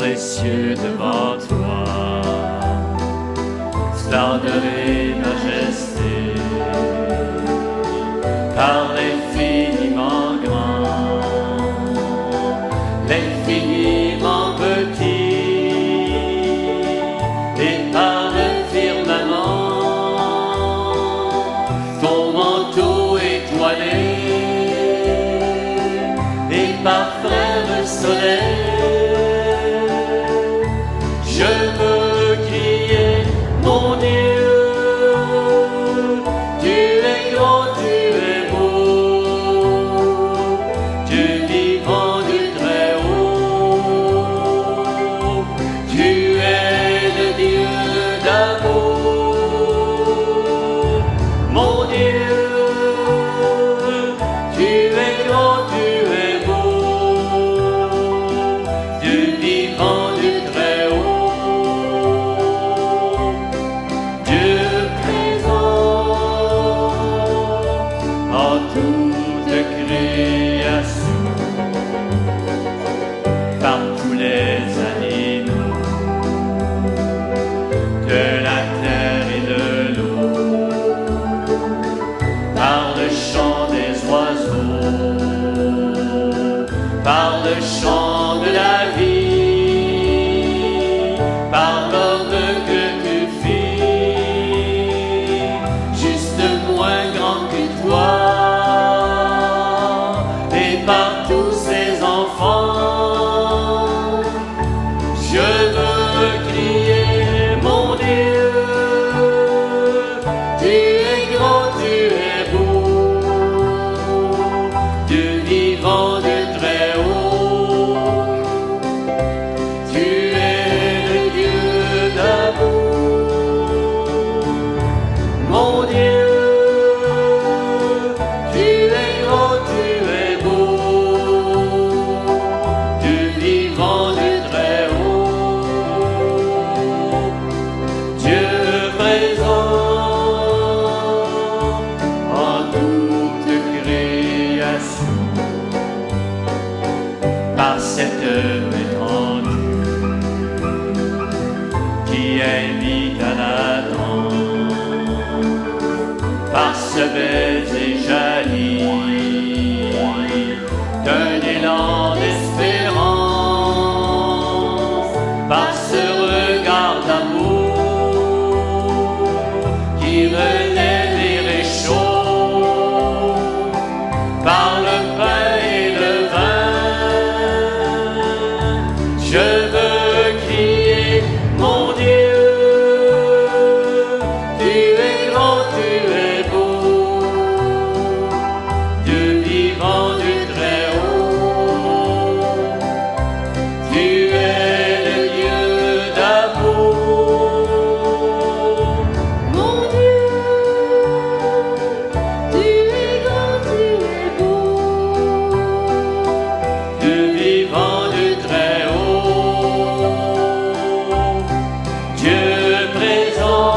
les cieux devant toi. Splendeur et majesté, par l'infiniment grand, l'infiniment petit, et par le firmament, ton manteau étoilé, et parfait le soleil. Je veux crier, mon Dieu, tu es grand, tu es beau, Dieu vivant du très haut, tu es le Dieu d'amour. Mon Dieu, tu es grand, tu es beau, Dieu vivant du très haut, Dieu présent en toute création, par tous les animaux de la terre et de l'eau, par le chant des oiseaux, par le chant de la vie, par l'homme que tu fis, juste moins grand que toi, et par tous ses enfants. Je veux crier, mon Dieu, tu es grand, tu es beau, Dieu vivant du très haut, tu es le Dieu d'amour. Mon Dieu, tu es grand, tu es beau, Dieu vivant du très haut, Dieu présent en toute création, par cette étendue qui invite à la danse, par ce baiser jali d'un élan d'espérance, par ce regard d'amour qui relève et réchauffe, par le pain et le vin. Je veux crier, mon Dieu, tu es grand, tu es beau, Dieu vivant du très haut, tu es le Dieu d'amour. Mon Dieu, tu es grand, tu es beau, Dieu vivant du très haut, Dieu présent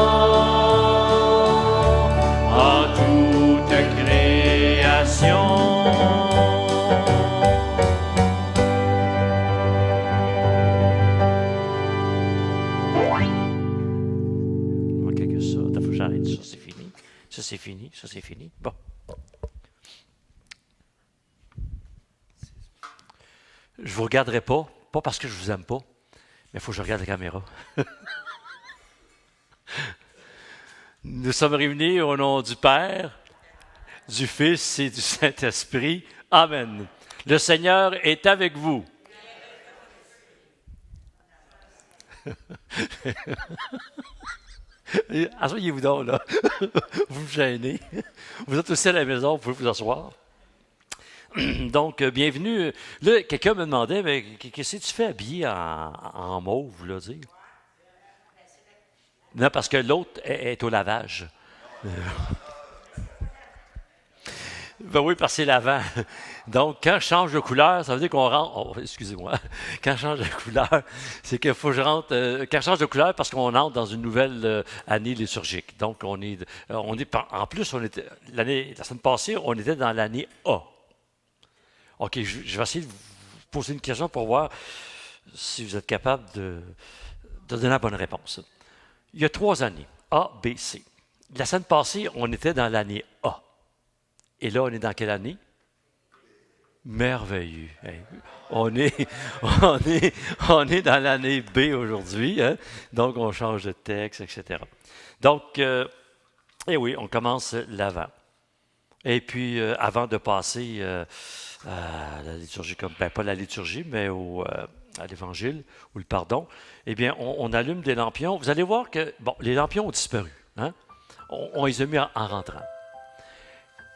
en toute création. Ok, que ça, il faut que j'arrête, ça c'est fini, ça c'est fini, ça c'est fini. Bon. Je vous regarderai pas parce que je vous aime pas, mais il faut que je regarde la caméra. Nous sommes réunis au nom du Père, du Fils et du Saint-Esprit. Amen. Le Seigneur est avec vous. Asseyez-vous donc, là. Vous me gênez. Vous êtes aussi à la maison, vous pouvez vous asseoir. Donc, bienvenue. Là, quelqu'un me demandait, mais qu'est-ce que tu fais habillé en mauve, là, dire? Non, parce que l'autre est au lavage. Ben oui, parce que c'est l'avant. Donc, quand je change de couleur, ça veut dire qu'on rentre... Oh, excusez-moi. Quand je change de couleur, c'est qu'il faut que je rentre... quand je change de couleur, parce qu'on entre dans une nouvelle année liturgique. Donc, on est en plus, la semaine passée, on était dans l'année A. OK, je vais essayer de vous poser une question pour voir si vous êtes capable de donner la bonne réponse. Il y a 3 années, A, B, C. La semaine passée, on était dans l'année A. Et là, on est dans quelle année? Merveilleux. Hey, on est, on est dans l'année B aujourd'hui, hein? Donc on change de texte, etc. Donc, eh oui, on commence l'avant. Et puis, avant de passer à la liturgie, pas la liturgie, mais à l'évangile, ou le pardon, eh bien, on allume des lampions. Vous allez voir que, bon, les lampions ont disparu, hein? On les a mis en rentrant.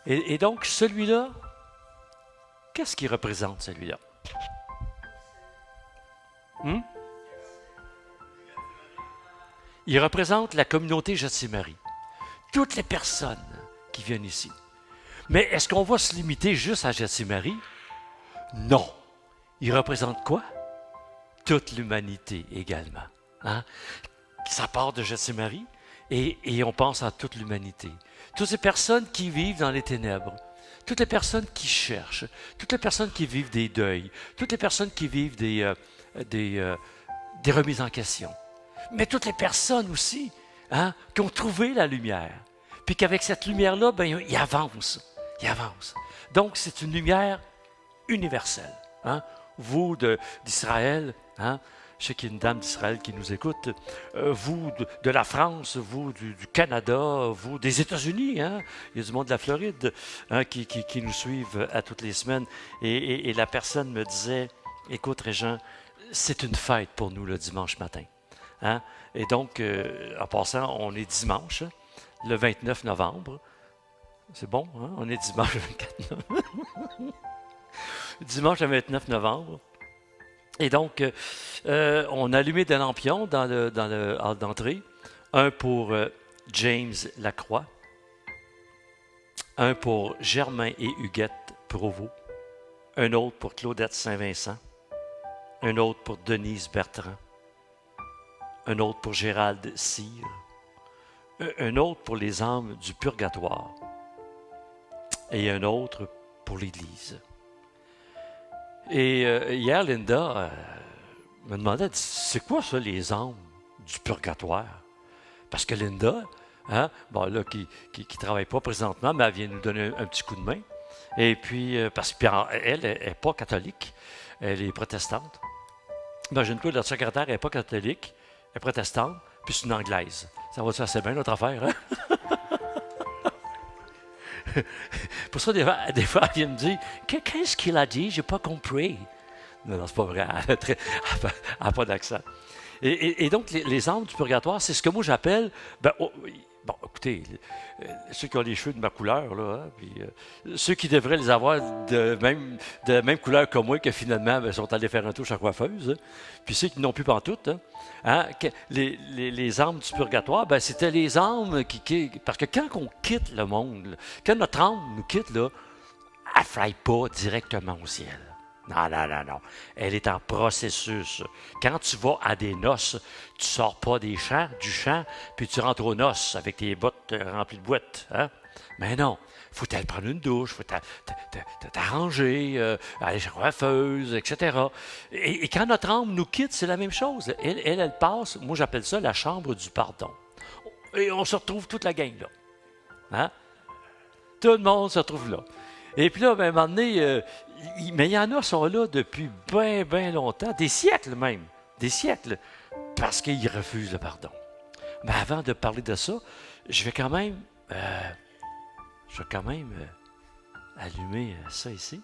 Et donc, celui-là, qu'est-ce qu'il représente, celui-là? Il représente la communauté Gethsémani. Toutes les personnes qui viennent ici. Mais est-ce qu'on va se limiter juste à Gethsémani? Non. Il représente quoi? Toute l'humanité également. Hein? Ça part de Gethsémani et on pense à toute l'humanité. Toutes ces personnes qui vivent dans les ténèbres. Toutes les personnes qui cherchent, toutes les personnes qui vivent des deuils, toutes les personnes qui vivent des remises en question. Mais toutes les personnes aussi, hein, qui ont trouvé la lumière, puis qu'avec cette lumière-là, ben, ils avancent. Ils avancent. Donc, c'est une lumière universelle. Hein. Vous d'Israël, hein, je sais qu'il y a une dame d'Israël qui nous écoute, vous de la France, vous du Canada, vous des États-Unis, hein? Il y a du monde de la Floride, hein, qui nous suivent à toutes les semaines. Et la personne me disait, écoute Régent, c'est une fête pour nous le dimanche matin. Hein? Et donc, en passant, on est dimanche, le 29 novembre. C'est bon, hein? On est dimanche le 24 novembre. Dimanche le 29 novembre. Et donc, on a allumé des lampions dans le hall d'entrée. Un pour James Lacroix. Un pour Germain et Huguette Provost. Un autre pour Claudette Saint-Vincent. Un autre pour Denise Bertrand. Un autre pour Gérald Cyr. Un autre pour les âmes du purgatoire. Et un autre pour l'Église. Et hier, Linda me demandait, c'est quoi ça, les âmes du purgatoire? Parce que Linda, hein, bon là, qui ne travaille pas présentement, mais elle vient nous donner un petit coup de main. Et puis, parce qu'elle n'est pas catholique, elle est protestante. Imagine-toi, notre secrétaire n'est pas catholique, elle est protestante, puis c'est une anglaise. Ça va-tu assez bien, notre affaire, hein? Pour ça, des fois, elle vient me dire, qu'est-ce qu'il a dit? J'ai pas compris. Non, c'est pas vrai. Elle n'a pas d'accent. Et donc, les âmes du purgatoire, c'est ce que moi j'appelle, bon, écoutez, ceux qui ont les cheveux de ma couleur, là, hein, puis, ceux qui devraient les avoir de la même couleur que moi, que finalement ben, sont allés faire un tour chez la coiffeuse, hein, puis ceux qui n'ont plus pantoute, hein, les âmes du purgatoire, ben, c'était les âmes parce que quand on quitte le monde, quand notre âme nous quitte, là, elle ne fly pas directement au ciel. Non, non, non, non. Elle est en processus. Quand tu vas à des noces, tu ne sors pas du champ, puis tu rentres aux noces avec tes bottes remplies de boîtes. Hein? Mais non, il faut aller prendre une douche, il faut t'arranger, aller chez la coiffeuse, etc. Et quand notre âme nous quitte, c'est la même chose. Elle passe, moi j'appelle ça la chambre du pardon. Et on se retrouve toute la gang là. Hein? Tout le monde se retrouve là. Et puis là, ben, à un moment donné, mais il y en a qui sont là depuis bien, bien longtemps, des siècles même, des siècles, parce qu'ils refusent le pardon. Mais avant de parler de ça, je vais quand même allumer ça ici.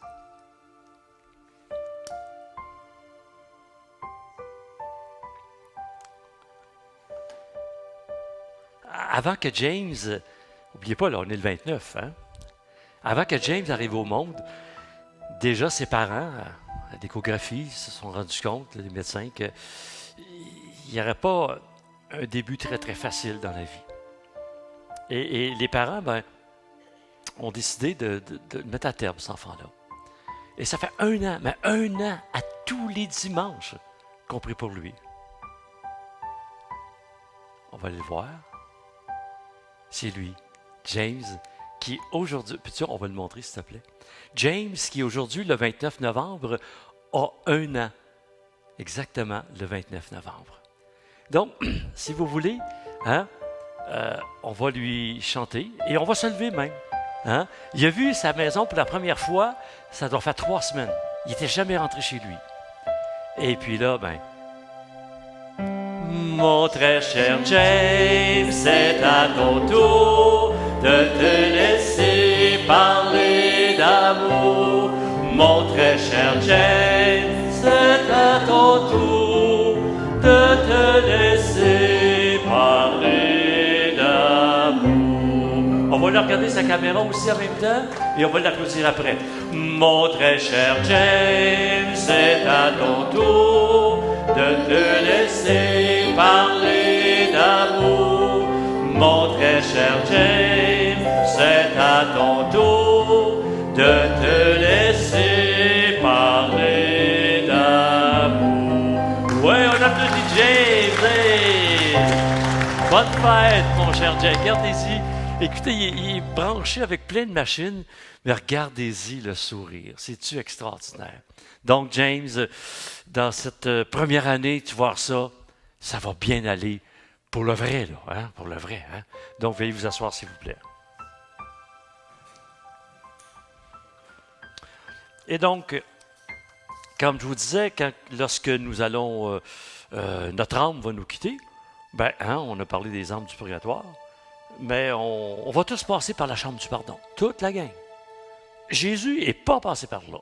Avant que James, n'oubliez pas, là, on est le 29, hein? Avant que James arrive au monde, déjà ses parents, à l'échographie, se sont rendus compte, les médecins, qu'il n'y aurait pas un début très, très facile dans la vie. Et les parents, ben, ont décidé de mettre à terme cet enfant-là. Et ça fait 1 an, mais 1 an à tous les dimanches qu'on prie pour lui. On va aller le voir. C'est lui, James, qui aujourd'hui, puis on va le montrer s'il te plaît. James, qui aujourd'hui, le 29 novembre, a 1 an exactement le 29 novembre. Donc, si vous voulez, hein, on va lui chanter et on va se lever même. Hein? Il a vu sa maison pour la première fois, ça doit faire 3 semaines. Il n'était jamais rentré chez lui. Et puis là, ben, mon très cher James, c'est à ton tour de te laisser parler d'amour. Mon très cher James, c'est à ton tour de te laisser parler d'amour. On va lui regarder sa caméra aussi en même temps et on va l'applaudir après. Mon très cher James, c'est à ton tour de te laisser parler d'amour. Mon très cher James, c'est à ton tour de te laisser parler d'amour. Ouais, on applaudit James. Hey! Bonne fête, mon cher James. Regardez-y. Écoutez, il est branché avec plein de machines, mais regardez-y le sourire. C'est-tu extraordinaire? Donc, James, dans cette première année, tu vois ça, ça va bien aller pour le vrai, là, hein? Pour le vrai. Hein? Donc, veuillez vous asseoir, s'il vous plaît. Et donc, comme je vous disais, lorsque nous allons, notre âme va nous quitter, ben, hein, on a parlé des âmes du purgatoire, mais on va tous passer par la chambre du pardon, toute la gang. Jésus n'est pas passé par là.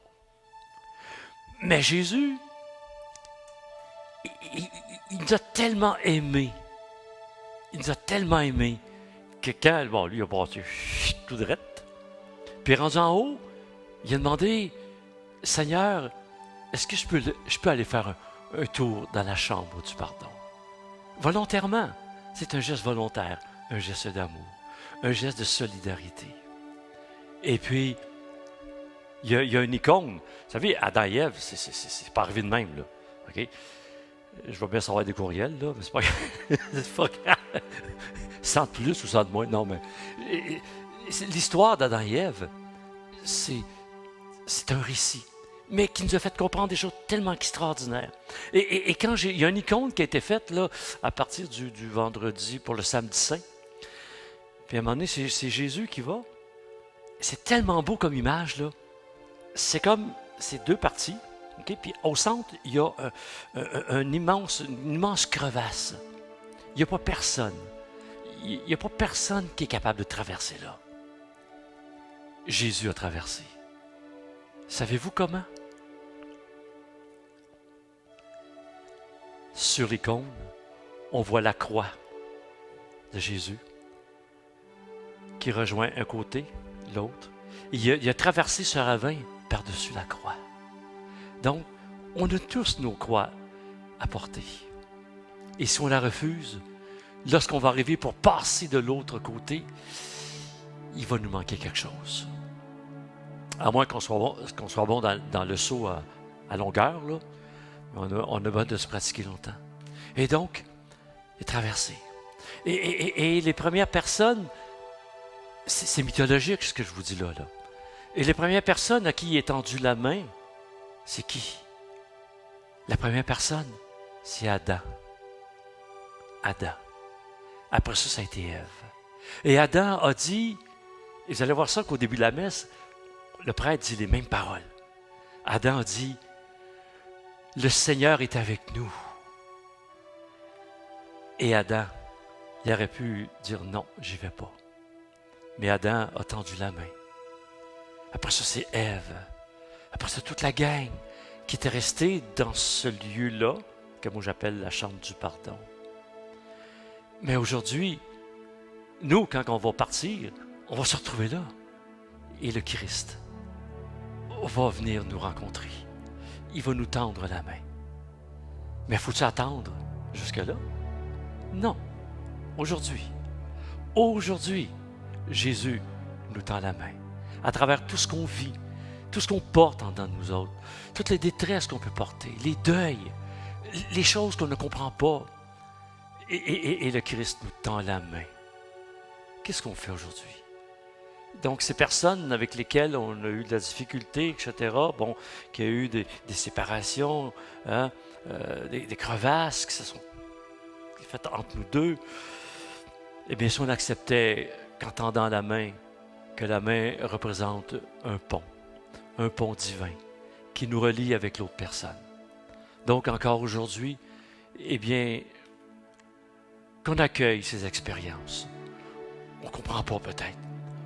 Mais Jésus, il nous a tellement aimés. Il nous a tellement aimés que quand, bon, lui, il a passé tout droit. Puis rendu en haut, il a demandé, Seigneur, est-ce que je peux aller faire un tour dans la chambre du pardon? Volontairement. C'est un geste volontaire, un geste d'amour, un geste de solidarité. Et puis, il y a une icône. Vous savez, Adam et Ève, c'est pas arrivé de même, là. OK? Je vais bien savoir des courriels, là, mais c'est pas grave. C'est pas grave. 100 de plus ou 100 de moins, non, mais... L'histoire d'Adam et Ève, c'est un récit, mais qui nous a fait comprendre des choses tellement extraordinaires. Et quand il y a une icône qui a été faite, là, à partir du vendredi pour le samedi saint, puis à un moment donné, c'est Jésus qui va. C'est tellement beau comme image, là. C'est comme, c'est 2 parties, okay? Puis au centre, il y a une immense crevasse. Il n'y a pas personne. Il n'y a pas personne qui est capable de traverser là. Jésus a traversé. Savez-vous comment? Sur l'icône, on voit la croix de Jésus qui rejoint un côté, l'autre. Il a traversé ce ravin par-dessus la croix. Donc, on a tous nos croix à porter. Et si on la refuse, lorsqu'on va arriver pour passer de l'autre côté, il va nous manquer quelque chose. À moins qu'on soit bon dans le saut à longueur, là, on a besoin de se pratiquer longtemps. Et donc, il est traversé. Et les premières personnes, c'est mythologique ce que je vous dis là. Et les premières personnes à qui il est tendu la main, c'est qui? La première personne, c'est Adam. Adam. Après ça, ça a été Ève. Et Adam a dit, et vous allez voir ça qu'au début de la messe, le prêtre dit les mêmes paroles. Adam a dit, le Seigneur est avec nous. Et Adam, il aurait pu dire non, j'y vais pas. Mais Adam a tendu la main. Après ça, c'est Ève. Après ça, toute la gang qui était restée dans ce lieu-là, que moi j'appelle la chambre du pardon. Mais aujourd'hui, nous, quand on va partir, on va se retrouver là. Et le Christ va venir nous rencontrer. Il va nous tendre la main. Mais faut-il attendre jusque-là? Non. Aujourd'hui, Jésus nous tend la main. À travers tout ce qu'on vit, tout ce qu'on porte en dedans de nous autres, toutes les détresses qu'on peut porter, les deuils, les choses qu'on ne comprend pas. Et le Christ nous tend la main. Qu'est-ce qu'on fait aujourd'hui? Donc, ces personnes avec lesquelles on a eu de la difficulté, etc., bon, qu'il y a eu des séparations, hein, des crevasses qui se sont faites entre nous deux, eh bien, si on acceptait qu'en tendant la main, que la main représente un pont divin qui nous relie avec l'autre personne. Donc, encore aujourd'hui, eh bien, qu'on accueille ces expériences. On ne comprend pas peut-être.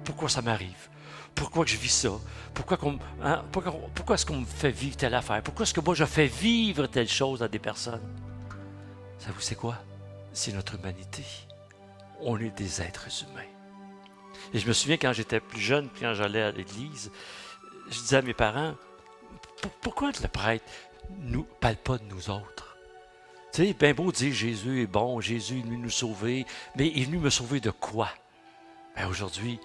Pourquoi ça m'arrive? Pourquoi que je vis ça? Pourquoi est-ce qu'on me fait vivre telle affaire? Pourquoi est-ce que moi je fais vivre telle chose à des personnes? Ça vous sait quoi? C'est notre humanité. On est des êtres humains. Et je me souviens quand j'étais plus jeune, quand j'allais à l'église, je disais à mes parents, pourquoi le prêtre ne nous parle pas de nous autres? Tu sais, bien beau dire Jésus est bon, Jésus est venu nous sauver, mais il est venu me sauver de quoi? Ben aujourd'hui,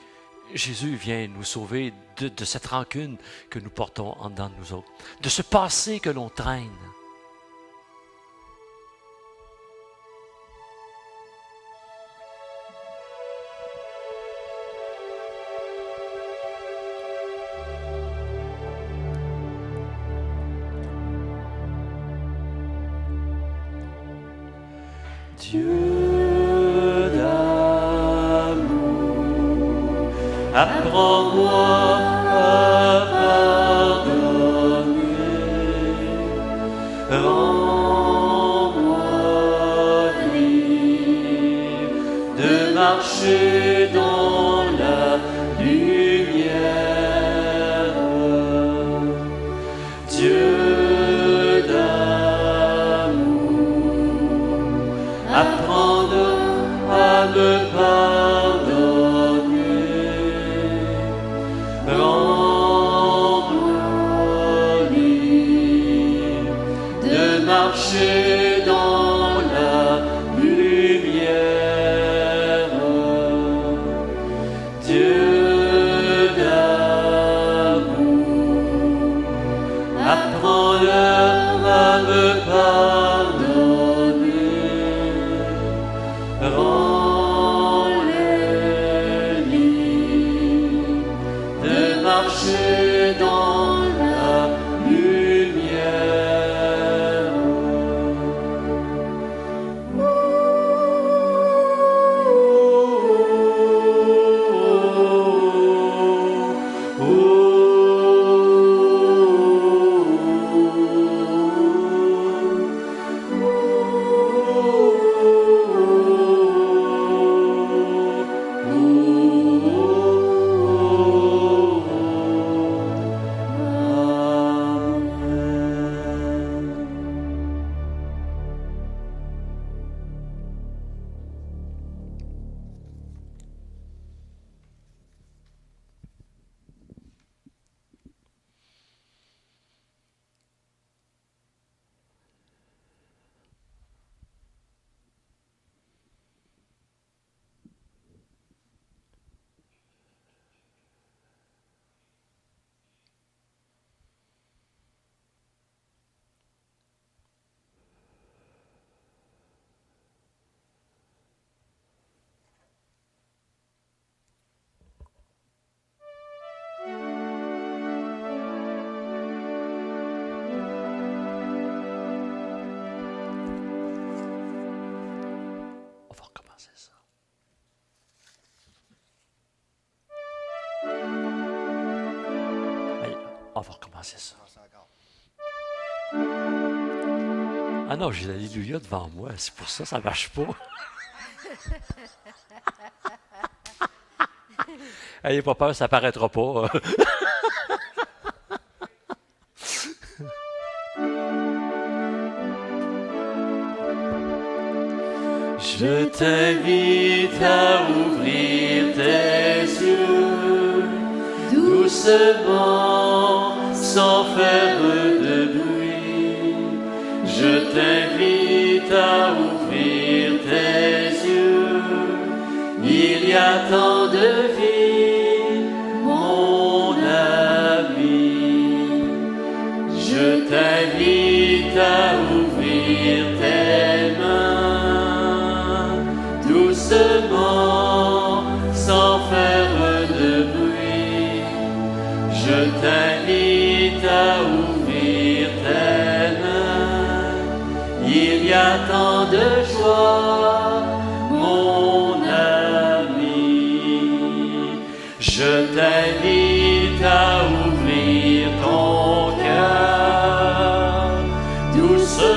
Jésus vient nous sauver de cette rancune que nous portons en dedans de nous autres, de ce passé que l'on traîne. Dieu d'amour, apprends-moi à pardonner, rends-moi libre de marcher dans la lumière. Dieu d'amour, apprendre à me pardonner, rends-moi libre de marcher dans la lumière. Dieu d'amour, apprends-leur à me pardonner, rends-les libres de marcher dans la lumière. On va recommencer ça. Allez, on va recommencer ça. Ah non, j'ai l'Alléluia devant moi, c'est pour ça que ça ne marche pas. Ayez pas peur, ça paraîtra pas. Je t'invite à ouvrir tes yeux, doucement, sans faire de bruit. Je t'invite à ouvrir tes yeux, il y a tant de vie, mon ami. Je t'invite à ouvrir tes mains, doucement, sans faire de bruit. Il y a tant de joie, mon ami. Je t'invite à ouvrir ton cœur, doucement,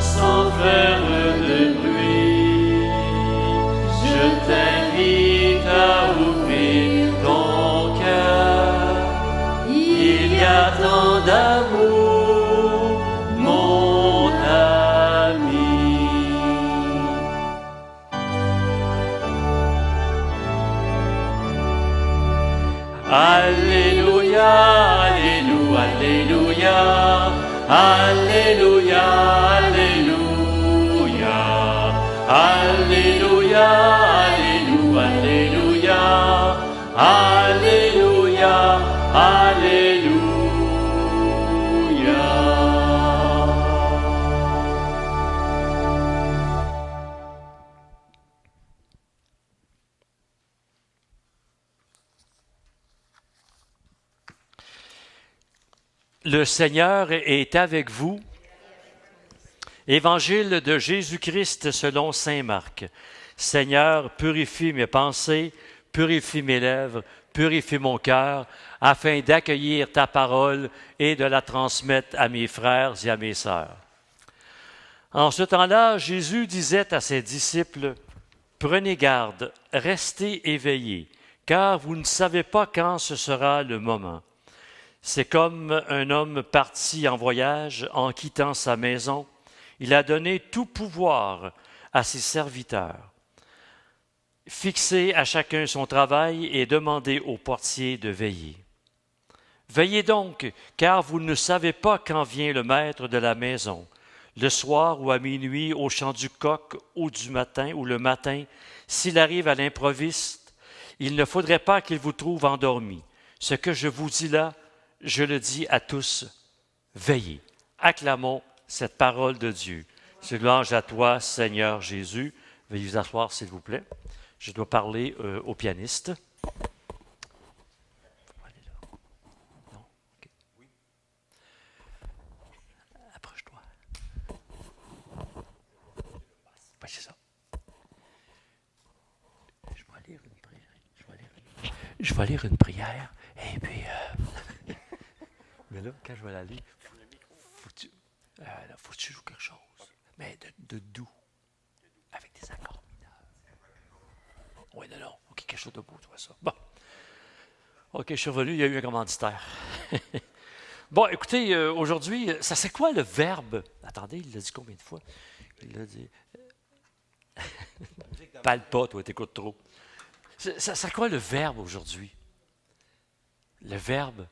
sans faire de bruit. Je t'invite à ouvrir ton cœur. Il y a tant d'amour, mon ami. Alléluia, Alléluia, Alléluia, Alléluia, Alléluia, Alléluia, Alléluia, Alléluia, Le Seigneur est avec vous. Évangile de Jésus-Christ selon saint Marc. Seigneur, purifie mes pensées, purifie mes lèvres, purifie mon cœur, afin d'accueillir ta parole et de la transmettre à mes frères et à mes sœurs. En ce temps-là, Jésus disait à ses disciples, « Prenez garde, restez éveillés, car vous ne savez pas quand ce sera le moment. » C'est comme un homme parti en voyage, en quittant sa maison. Il a donné tout pouvoir à ses serviteurs. Fixez à chacun son travail et demandez au portier de veiller. Veillez donc, car vous ne savez pas quand vient le maître de la maison, le soir ou à minuit, au chant du coq ou du matin ou le matin. S'il arrive à l'improviste, il ne faudrait pas qu'il vous trouve endormi. Ce que je vous dis là, je le dis à tous, veillez. Acclamons cette parole de Dieu. C'est louange à toi, Seigneur Jésus. Veuillez vous asseoir, s'il vous plaît. Je dois parler au pianiste. Non? Okay. Oui. Approche-toi. Ben, c'est ça. Je vais lire une prière. Et puis... Mais là, quand je vais la lire, faut que tu joues quelque chose. Mais de doux. Avec des accords mineurs. Oui, non. OK, quelque chose de beau, tu vois ça. Bon. OK, je suis revenu, il y a eu un commanditaire. Bon, écoutez, aujourd'hui, ça c'est quoi le verbe? Attendez, il l'a dit combien de fois? Il l'a dit... Parle pas, toi, t'écoutes trop. Ça c'est quoi le verbe aujourd'hui? Le verbe...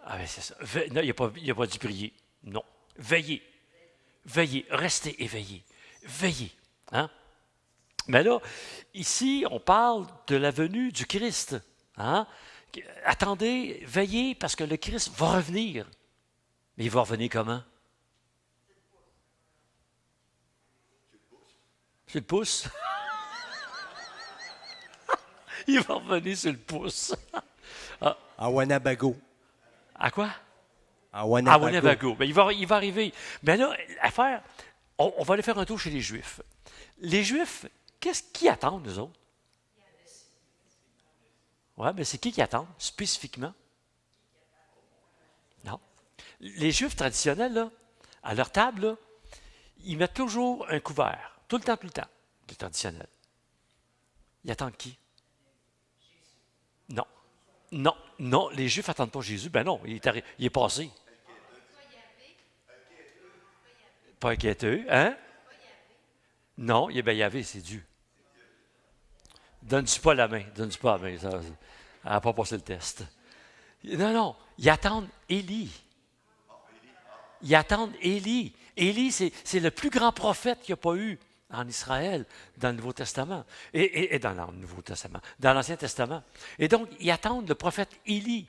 Ah ben c'est ça. Non, il n'y a pas dit prier. Non. Veillez. Veillez. Restez éveillés. Veillez. Hein? Mais là, ici, on parle de la venue du Christ. Hein? Attendez, veillez, parce que le Christ va revenir. Mais il va revenir comment? Sur le pouce? Il va revenir sur le pouce. Ah. À Wanabago. À quoi? À Wanabago. À Wanabago. Ben, il va arriver. Mais là, l'affaire, on va aller faire un tour chez les Juifs. Les Juifs, qu'est-ce qu'ils attendent, nous autres? Oui, mais c'est qui attend spécifiquement? Non. Les Juifs traditionnels, là, à leur table, là, ils mettent toujours un couvert. Tout le temps, les traditionnels. Ils attendent qui? Non. Non, les Juifs n'attendent pas Jésus. Ben non, il est passé. Pas inquiéteux, hein? Non, il est bien Yahvé, c'est Dieu. Donne-tu pas la main, donne-tu pas la main. Ça, elle n'a pas passé le test. Non, ils attendent Élie. Ils attendent Élie. Élie, c'est le plus grand prophète qu'il n'y a pas eu en Israël, dans le Nouveau Testament, et dans le Nouveau Testament, dans l'Ancien Testament. Et donc, ils attendent le prophète Élie.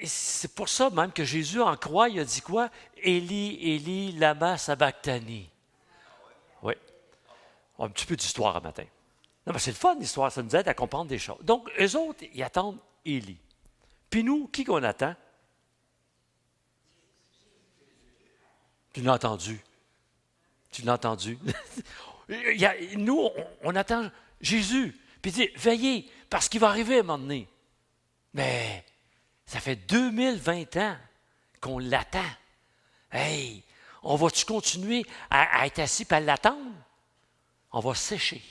Et c'est pour ça même que Jésus, en croix, il a dit quoi? Élie, Élie, lama sabachthani. Oui. Un petit peu d'histoire un matin. Non, mais c'est le fun, l'histoire, ça nous aide à comprendre des choses. Donc, eux autres, ils attendent Élie. Puis nous, qui qu'on attend? Tu l'as entendu. Tu l'as entendu. Nous, on attend Jésus. Puis il dit, veillez, parce qu'il va arriver à un moment donné. Mais ça fait 2020 ans qu'on l'attend. Hey, on va-tu continuer à être assis et à l'attendre? On va sécher.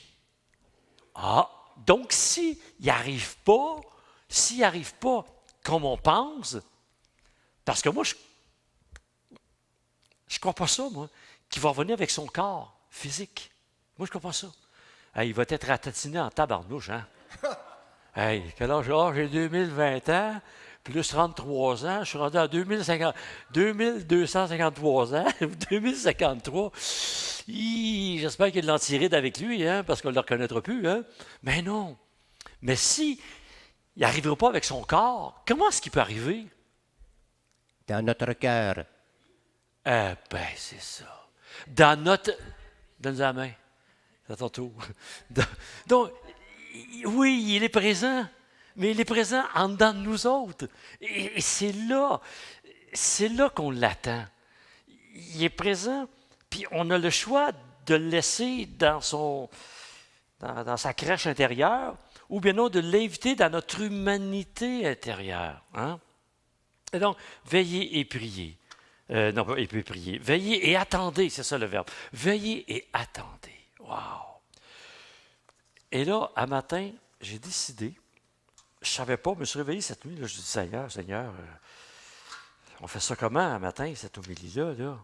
Ah, donc s'il n'arrive pas comme on pense, parce que moi, je ne crois pas ça, moi, qu'il va revenir avec son corps physique. Moi, je ne crois pas ça. Hey, il va être ratatiné en tabarnouche, hein? Hey, quel âge? Ah, j'ai 2020 ans, plus 33 ans, je suis rendu à 2253 ans, 2053. J'espère qu'il a de l'antiride avec lui, hein, parce qu'on ne le reconnaîtra plus. Hein? Mais non. Mais si il n'arrivera pas avec son corps, comment est-ce qu'il peut arriver? Dans notre cœur. Eh bien, c'est ça. Dans notre... Donne-nous la main. C'est à ton tour. Donc, oui, il est présent, mais il est présent en dedans de nous autres. Et c'est là qu'on l'attend. Il est présent, puis on a le choix de le laisser dans sa crèche intérieure, ou bien non, de l'inviter dans notre humanité intérieure. Hein? Et donc, veillez et priez. Non, pas et puis priez. Veillez et attendez, c'est ça le verbe. Veillez et attendez. Wow! Et là, un matin, j'ai décidé, je ne savais pas, je me suis réveillé cette nuit, là, je dis, Seigneur, on fait ça comment un matin, cette homélie-là? Là?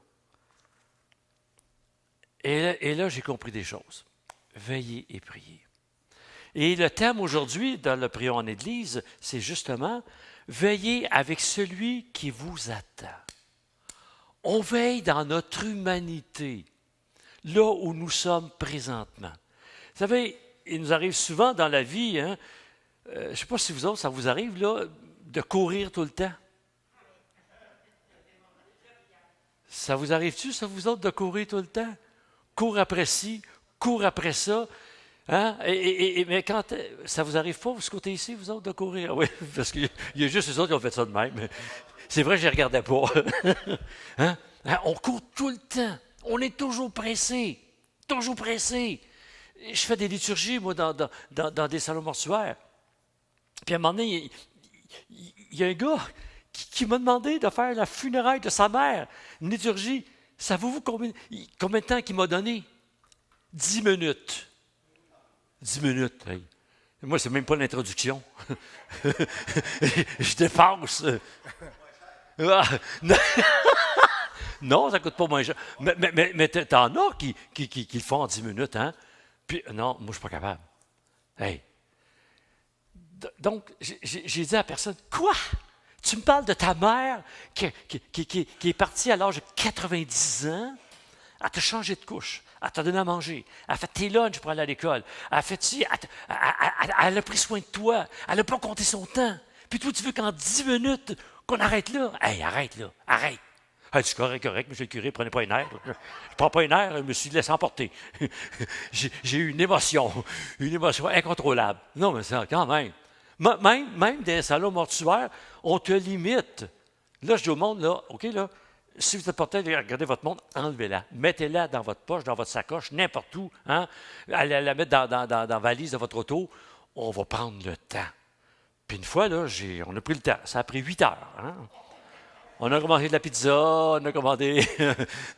Et là, j'ai compris des choses. Veillez et priez. Et le thème aujourd'hui, dans le Prions en Église, c'est justement, veillez avec celui qui vous attend. On veille dans notre humanité, là où nous sommes présentement. Vous savez, il nous arrive souvent dans la vie, hein, je ne sais pas si vous autres, ça vous arrive, là, de courir tout le temps. Ça vous arrive-tu, ça, vous autres, de courir tout le temps? Cours après ci, cours après ça. Hein? Mais quand ça vous arrive pas, ce côté ici, vous autres, de courir? Oui, parce qu'il y a juste les autres qui ont fait ça de même. C'est vrai, je ne les regardais pas. Hein? On court tout le temps. On est toujours pressé. Toujours pressé. Je fais des liturgies, moi, dans des salons mortuaires. Puis à un moment donné, il y a un gars qui m'a demandé de faire la funéraille de sa mère, une liturgie. Savez-vous combien de temps qu'il m'a donné? 10 minutes. 10 minutes. Hey. Moi, c'est même pas l'introduction. Je dépasse. Non, ça ne coûte pas moins cher. Mais t'en as qui le font en 10 minutes, hein? Puis, non, moi, je ne suis pas capable. Hey. Donc, j'ai dit à la personne, quoi? Tu me parles de ta mère qui est partie à l'âge de 90 ans, elle t'a changé de couche, elle t'a donné à manger, elle a fait tes lunchs pour aller à l'école, elle a fait ci, elle a pris soin de toi, elle n'a pas compté son temps. Puis toi, tu veux qu'en 10 minutes, qu'on arrête là? Hey, arrête là, arrête. Hey, c'est correct, monsieur le curé, prenez pas une air. Je ne prends pas une air, je me suis laissé emporter. J'ai eu une émotion incontrôlable. Non, mais ça, quand même. Même dans les salons mortuaires, on te limite. Là, je dis au monde, là, OK, là, si vous êtes porté à regarder votre montre, enlevez-la. Mettez-la dans votre poche, dans votre sacoche, n'importe où. Hein? Allez la mettre dans la valise de votre auto. On va prendre le temps. Puis une fois, là, on a pris le temps. Ça a pris 8 heures. Hein? On a commandé de la pizza, on a commandé...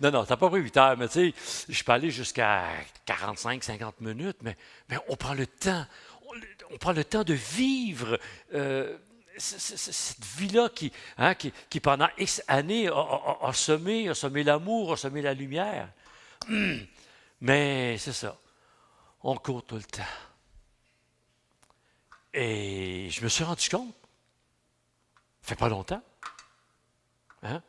non, ça n'a pas pris 8 heures, mais tu sais, je peux aller jusqu'à 45, 50 minutes, mais on prend le temps. On prend le temps de vivre cette vie-là qui, pendant X années, a semé l'amour, a semé la lumière. Mais c'est ça. On court tout le temps. Et je me suis rendu compte, ça fait pas longtemps, hein,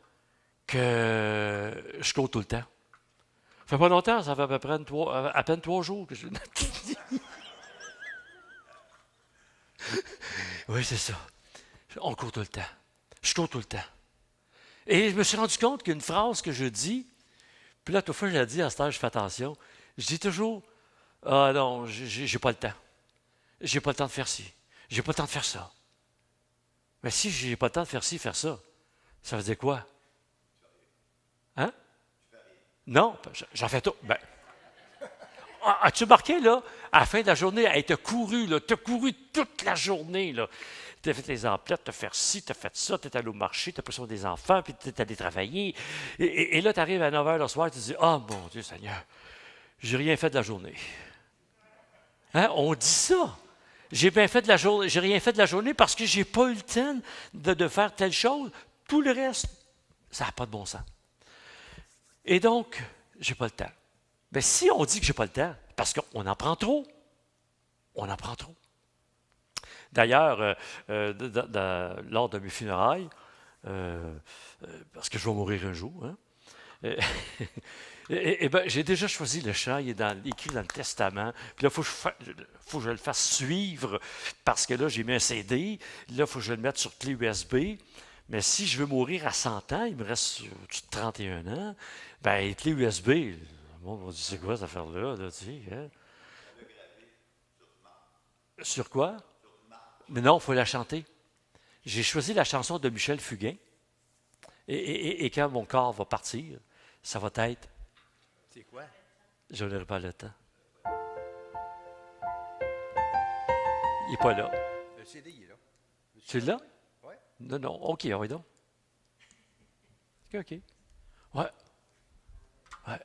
que je cours tout le temps. Ça fait pas longtemps, ça fait à peine 3 jours que je... Oui, c'est ça. On court tout le temps. Je cours tout le temps. Et je me suis rendu compte qu'une phrase que je dis, puis là, toute fois, je l'ai dit à ce âge, je fais attention, je dis toujours, « Ah non, j'ai pas le temps. J'ai pas le temps de faire ci. J'ai pas le temps de faire ça. » Mais si j'ai pas le temps de faire ci, faire ça, ça veut dire quoi? Hein? Non, j'en fais tout. Ben, as-tu remarqué, là, à la fin de la journée, elle t'a couru, là, t'as couru toute la journée, là. Tu as fait les emplettes, tu as fait ci, tu as fait ça, tu es allé au marché, tu as pris soin des enfants, puis tu es allé travailler. Et là, tu arrives à 9 h le soir, tu te dis, ah, mon Dieu Seigneur, j'ai rien fait de la journée. Hein? On dit ça. J'ai bien fait de la journée, j'ai rien fait de la journée parce que j'ai pas eu le temps de faire telle chose. Tout le reste, ça n'a pas de bon sens. Et donc, j'ai pas le temps. Mais si on dit que j'ai pas le temps, parce qu'on en prend trop, on en prend trop. D'ailleurs, lors de mes funérailles, parce que je vais mourir un jour, hein, ben, j'ai déjà choisi le chant, il est écrit dans le testament. Puis là, il faut que je le fasse suivre parce que là, j'ai mis un CD. Là, il faut que je le mette sur clé USB. Mais si je veux mourir à 100 ans, il me reste 31 ans, ben clé USB, on va dire, c'est quoi cette affaire-là? Là, tu sais, hein? Sur quoi? Mais non, il faut la chanter. J'ai choisi la chanson de Michel Fugain. Et quand mon corps va partir, ça va être... C'est quoi? Je n'aurai pas le temps. Il n'est pas là. Le CD, il est là. Tu l'as? Oui. Non, non. OK, on va donc. OK. Ouais. Ouais.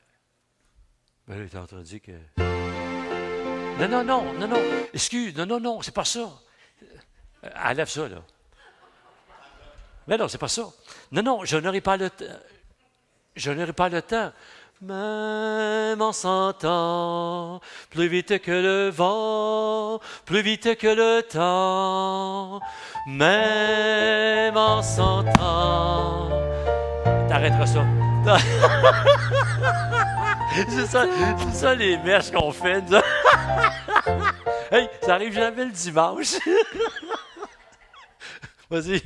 Mais là, il est en train de dire que... Non, non, non, non, non. Excuse, non, non, non, c'est pas ça. Enlève ça, là. Mais non, c'est pas ça. Non, non, je n'aurai pas le temps. Je n'aurai pas le temps. Même en 100 ans, plus vite que le vent, plus vite que le temps. Même en 100 ans. T'arrêteras ça. C'est ça les mèches qu'on fait. Hey, ça arrive jamais le dimanche. Vas-y.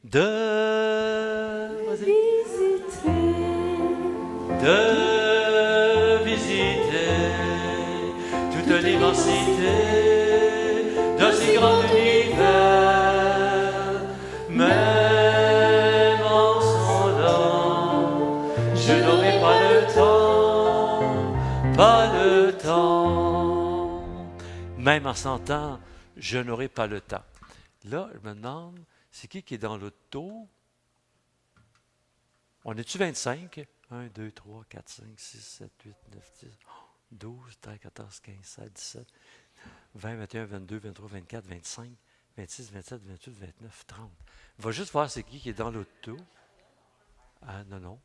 Vas-y. De visiter toute l'immensité de ces grands univers. Même en son ans, je n'aurai pas le temps, pas le temps. Même en 100 ans, je n'aurai pas le temps. Là, je me demande, c'est qui est dans l'auto? On est-tu 25? 1, 2, 3, 4, 5, 6, 7, 8, 9, 10, 12, 13, 14, 15, 16, 17, 20, 21, 22, 23, 24, 25, 26, 27, 28, 29, 30. On va juste voir c'est qui est dans l'auto. Ah, non, non.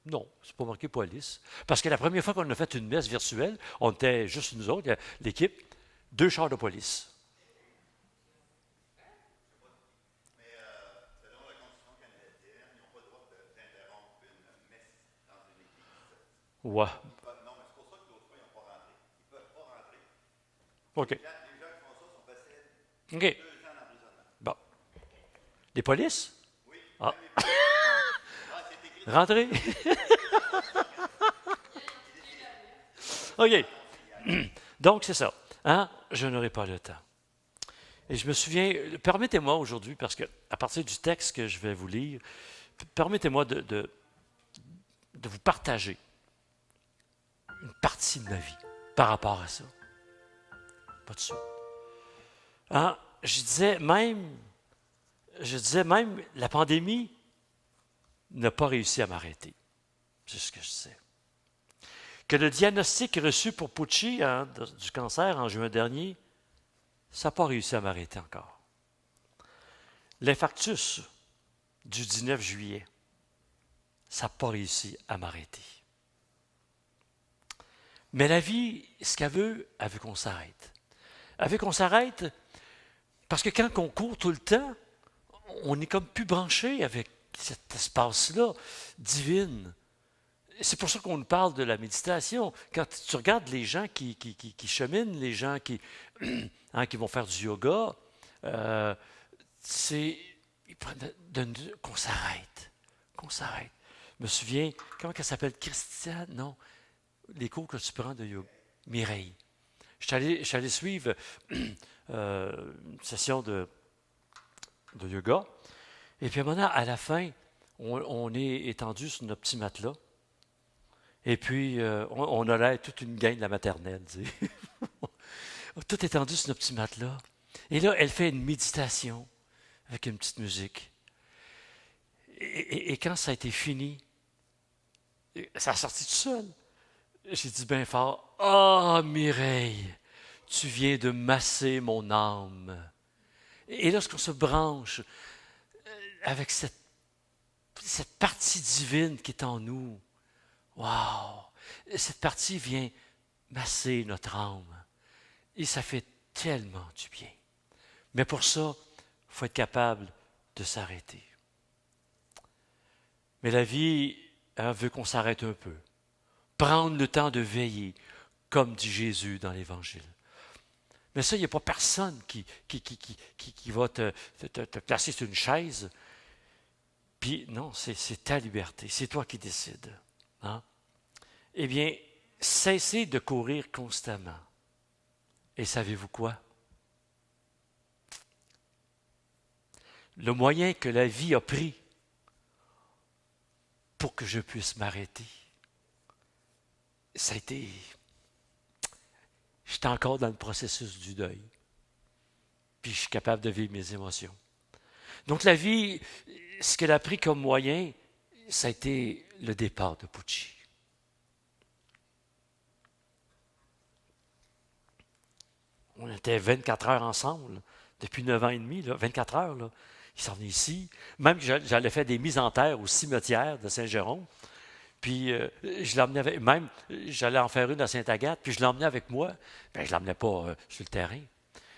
Non, c'est pas marqué police. Parce que la première fois qu'on a fait une messe virtuelle, on était juste nous autres, l'équipe, 2 chars de police. Ouais. Non, mais c'est pour ça que l'autre fois, ils n'ont pas rentré. Ils ne peuvent pas rentrer. OK. Les gens qui font ça sont passés OK. 2 ans d'emprisonnement. Bon. Les polices? Oui. Ah. Rentrez. OK. Donc, c'est ça. Hein? Je n'aurai pas le temps. Et je me souviens, permettez-moi aujourd'hui, parce qu'à partir du texte que je vais vous lire, permettez-moi de vous partager une partie de ma vie par rapport à ça. Pas de suite. Hein? Je disais même, la pandémie n'a pas réussi à m'arrêter. C'est ce que je disais. Que le diagnostic reçu pour Pucci du cancer en juin dernier, ça n'a pas réussi à m'arrêter encore. L'infarctus du 19 juillet, ça n'a pas réussi à m'arrêter. Mais la vie, ce qu'elle veut qu'on s'arrête. Elle veut qu'on s'arrête parce que quand on court tout le temps, on n'est comme plus branché avec cet espace-là divine. C'est pour ça qu'on nous parle de la méditation. Quand tu regardes les gens qui cheminent, les gens qui vont faire du yoga, ils prennent qu'on s'arrête. Qu'on s'arrête. Je me souviens, comment elle s'appelle? Christiane? Non. Les cours que tu prends de yoga. Mireille. Je suis allé suivre une session de yoga. Et puis à un moment, à la fin, on est étendu sur notre petit matelas. Et puis, on a l'air toute une gang de la maternelle, tu sais. Tout étendu sur notre petit matelas. Et là, elle fait une méditation avec une petite musique. Et quand ça a été fini, ça a sorti tout seul. J'ai dit bien fort, ah, Mireille, tu viens de masser mon âme. Et lorsqu'on se branche avec cette partie divine qui est en nous, wow, cette partie vient masser notre âme. Et ça fait tellement du bien. Mais pour ça, il faut être capable de s'arrêter. Mais la vie veut qu'on s'arrête un peu. Prendre le temps de veiller, comme dit Jésus dans l'Évangile. Mais ça, il n'y a pas personne qui va te placer sur une chaise. Puis non, c'est ta liberté, c'est toi qui décides. Hein? Eh bien, cessez de courir constamment. Et savez-vous quoi? Le moyen que la vie a pris pour que je puisse m'arrêter, ça a été... J'étais encore dans le processus du deuil. Puis je suis capable de vivre mes émotions. Donc la vie, ce qu'elle a pris comme moyen, ça a été le départ de Pucci. On était 24 heures ensemble, depuis 9 ans et demi, là, 24 heures. Là. Il s'en venait ici. Même que j'allais faire des mises en terre au cimetière de Saint-Jérôme. Puis je l'emmenais avec, même j'allais en faire une à Sainte-Agathe, puis je l'emmenais avec moi. Bien, je ne l'emmenais pas sur le terrain.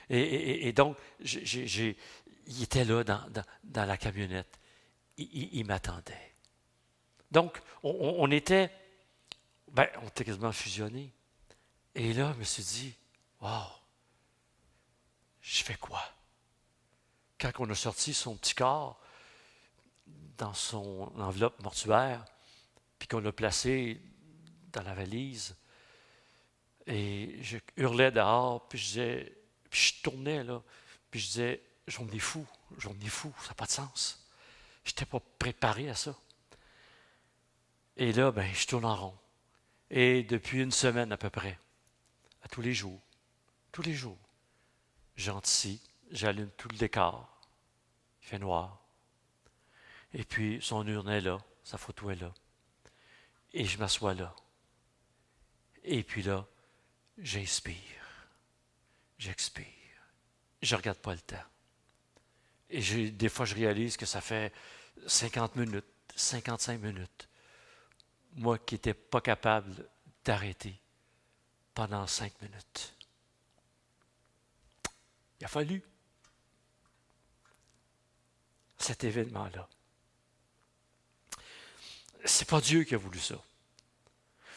Et donc, il était là dans la camionnette. Il m'attendait. Donc, on était quasiment fusionnés. Et là, je me suis dit, wow, je fais quoi? Quand on a sorti son petit corps dans son enveloppe mortuaire, puis qu'on l'a placé dans la valise, et je hurlais dehors, puis je tournais là, puis je disais, j'en ai fou, ça n'a pas de sens. Je n'étais pas préparé à ça. Et là, je tourne en rond. Et depuis une semaine à peu près, à tous les jours, j'anticipe, j'allume tout le décor, il fait noir. Et puis son urne est là, sa photo est là. Et je m'assois là. Et puis là, j'inspire, j'expire. Je ne regarde pas le temps. Et des fois, je réalise que ça fait 50 minutes, 55 minutes. Moi qui n'étais pas capable d'arrêter pendant 5 minutes. Il a fallu cet événement-là. C'est pas Dieu qui a voulu ça.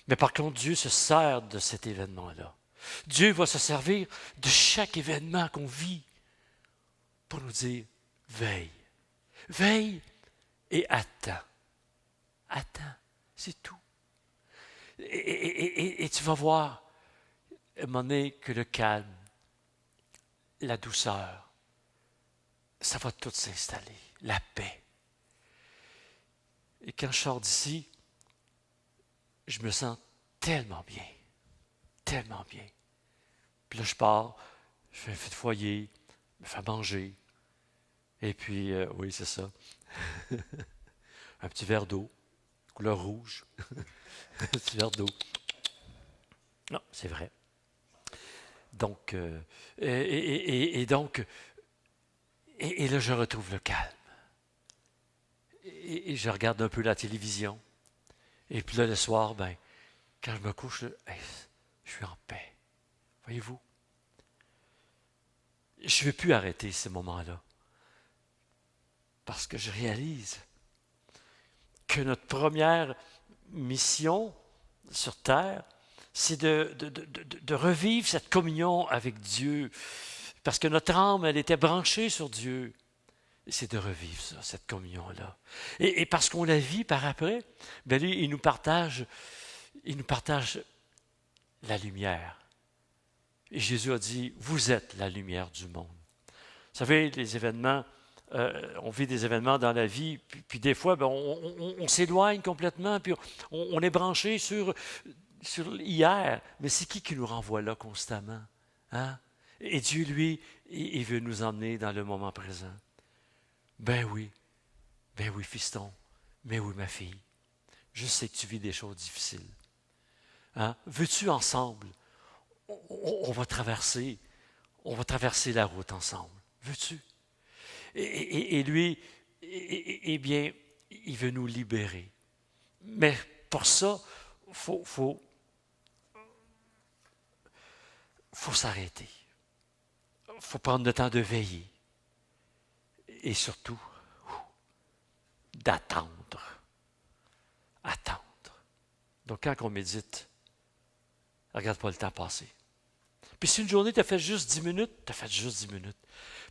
Mais par contre, Dieu se sert de cet événement-là. Dieu va se servir de chaque événement qu'on vit pour nous dire, veille. Veille et attends. Attends, c'est tout. Et tu vas voir, à un moment donné, que le calme, la douceur, ça va tout s'installer. La paix. Et quand je sors d'ici, je me sens tellement bien. Tellement bien. Puis là, je pars, je fais un feu de foyer, je me fais manger. Et puis, oui, c'est ça. Un petit verre d'eau, couleur rouge. Un petit verre d'eau. Non, c'est vrai. Donc, donc, là, je retrouve le calme. Et je regarde un peu la télévision. Et puis là, le soir, quand je me couche, je suis en paix. Voyez-vous? Je ne veux plus arrêter ces moments-là. Parce que je réalise que notre première mission sur Terre, c'est de revivre cette communion avec Dieu. Parce que notre âme, elle était branchée sur Dieu. C'est de revivre ça, cette communion-là. Et parce qu'on la vit par après, lui, il nous partage la lumière. Et Jésus a dit, vous êtes la lumière du monde. Vous savez, les événements, on vit des événements dans la vie, puis Puis des fois, ben, on s'éloigne complètement, puis on est branché sur hier. Mais c'est qui nous renvoie là constamment? Hein? Et Dieu, lui, il veut nous emmener dans le moment présent. Ben oui, fiston. Ben oui, ma fille. Je sais que tu vis des choses difficiles. Hein? Veux-tu ensemble? On va traverser la route ensemble. Veux-tu? Et lui, eh bien, il veut nous libérer. Mais pour ça, faut s'arrêter. Il faut prendre le temps de veiller. Et surtout, d'attendre. Attendre. Donc, quand on médite, regarde pas le temps passer. Puis si une journée, tu as fait juste 10 minutes, tu as fait juste 10 minutes.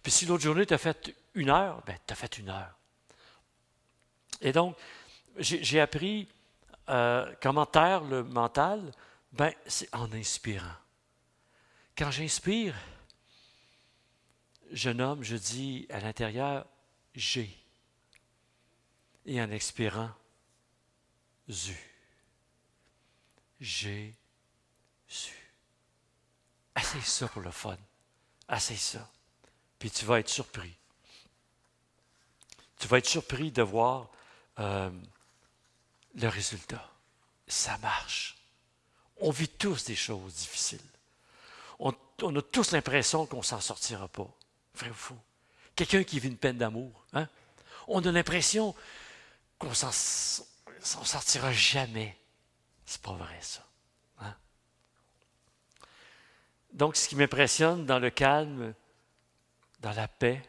Puis si l'autre journée, tu as fait 1 heure, bien, tu as fait 1 heure. Et donc, j'ai appris comment taire le mental, bien, c'est en inspirant. Quand j'inspire, je nomme, je dis à l'intérieur, j'ai. Et en expirant, zu. J'ai su. Essaye ça pour le fun. Essaye ça. Puis tu vas être surpris. Tu vas être surpris de voir le résultat. Ça marche. On vit tous des choses difficiles. On a tous l'impression qu'on ne s'en sortira pas. Vrai ou faux? Quelqu'un qui vit une peine d'amour, hein? On a l'impression qu'on ne s'en sortira jamais. C'est pas vrai, ça. Hein? Donc, ce qui m'impressionne dans le calme, dans la paix,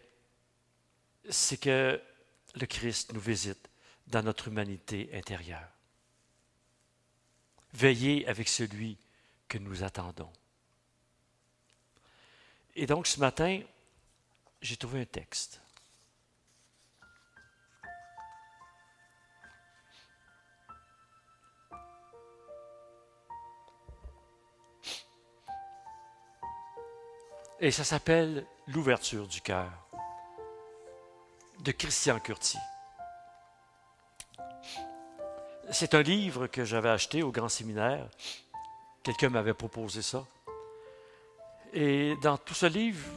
c'est que le Christ nous visite dans notre humanité intérieure. Veillez avec celui que nous attendons. Et donc, ce matin, j'ai trouvé un texte. Et ça s'appelle « L'ouverture du cœur » de Christian Curti. C'est un livre que j'avais acheté au Grand Séminaire. Quelqu'un m'avait proposé ça. Et dans tout ce livre,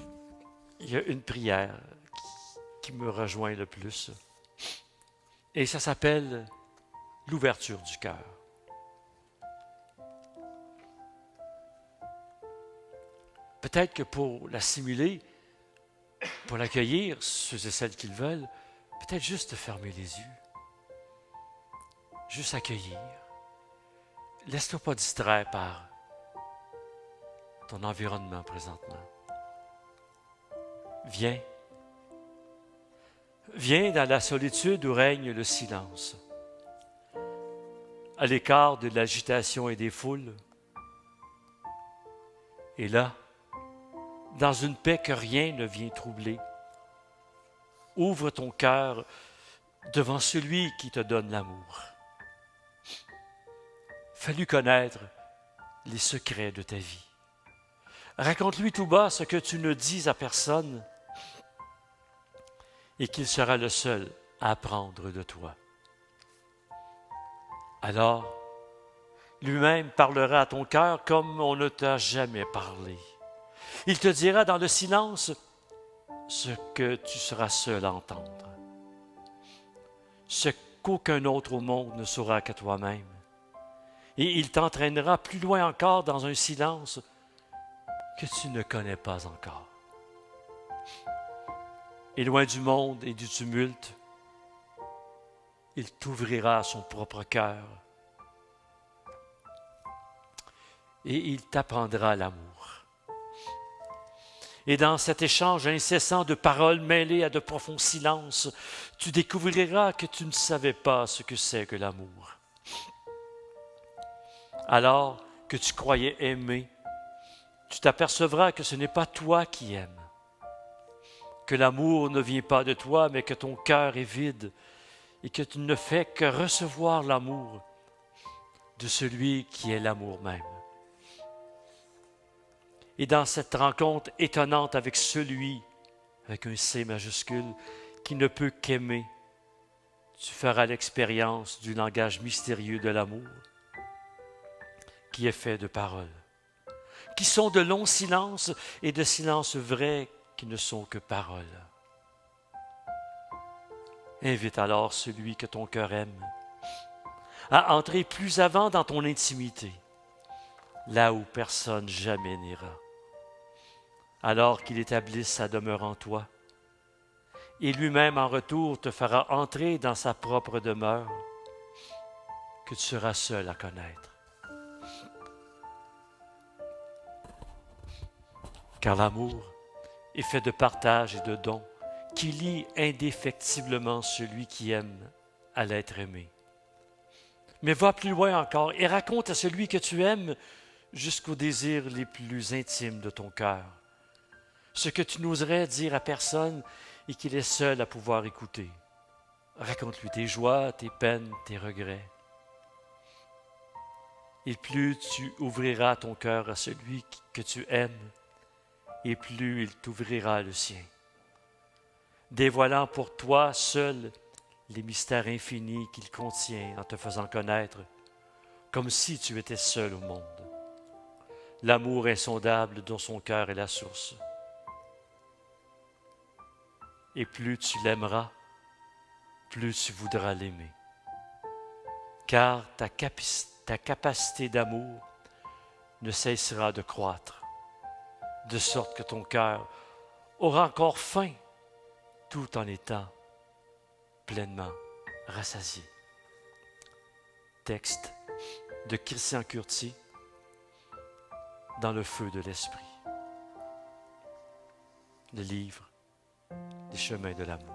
il y a une prière qui me rejoint le plus. Et ça s'appelle « L'ouverture du cœur ». Peut-être que pour l'assimiler, pour l'accueillir, ceux et celles qui le veulent, peut-être juste fermer les yeux. Juste accueillir. Laisse-toi pas distraire par ton environnement présentement. Viens. Viens dans la solitude où règne le silence. À l'écart de l'agitation et des foules. Et là, dans une paix que rien ne vient troubler, ouvre ton cœur devant celui qui te donne l'amour. Fais-lui connaître les secrets de ta vie. Raconte-lui tout bas ce que tu ne dis à personne et qu'il sera le seul à apprendre de toi. Alors, lui-même parlera à ton cœur comme on ne t'a jamais parlé. Il te dira dans le silence ce que tu seras seul à entendre, ce qu'aucun autre au monde ne saura qu'à toi-même. Et il t'entraînera plus loin encore dans un silence que tu ne connais pas encore. Et loin du monde et du tumulte, il t'ouvrira son propre cœur et il t'apprendra l'amour. Et dans cet échange incessant de paroles mêlées à de profonds silences, tu découvriras que tu ne savais pas ce que c'est que l'amour. Alors que tu croyais aimer, tu t'apercevras que ce n'est pas toi qui aimes, que l'amour ne vient pas de toi, mais que ton cœur est vide et que tu ne fais que recevoir l'amour de celui qui est l'amour même. Et dans cette rencontre étonnante avec celui, avec un C majuscule, qui ne peut qu'aimer, tu feras l'expérience du langage mystérieux de l'amour, qui est fait de paroles, qui sont de longs silences et de silences vrais qui ne sont que paroles. Invite alors celui que ton cœur aime à entrer plus avant dans ton intimité, là où personne jamais n'ira, alors qu'il établisse sa demeure en toi, et lui-même en retour te fera entrer dans sa propre demeure, que tu seras seul à connaître. Car l'amour est fait de partage et de dons, qui lie indéfectiblement celui qui aime à l'être aimé. Mais va plus loin encore et raconte à celui que tu aimes jusqu'aux désirs les plus intimes de ton cœur, ce que tu n'oserais dire à personne et qu'il est seul à pouvoir écouter. Raconte-lui tes joies, tes peines, tes regrets. Et plus tu ouvriras ton cœur à celui que tu aimes, et plus il t'ouvrira le sien, dévoilant pour toi seul les mystères infinis qu'il contient en te faisant connaître, comme si tu étais seul au monde. L'amour insondable dont son cœur est la source. Et plus tu l'aimeras, plus tu voudras l'aimer. Car ta capacité d'amour ne cessera de croître, de sorte que ton cœur aura encore faim, tout en étant pleinement rassasié. Texte de Christian Curti, Dans le feu de l'esprit. Le livre des chemins de l'amour.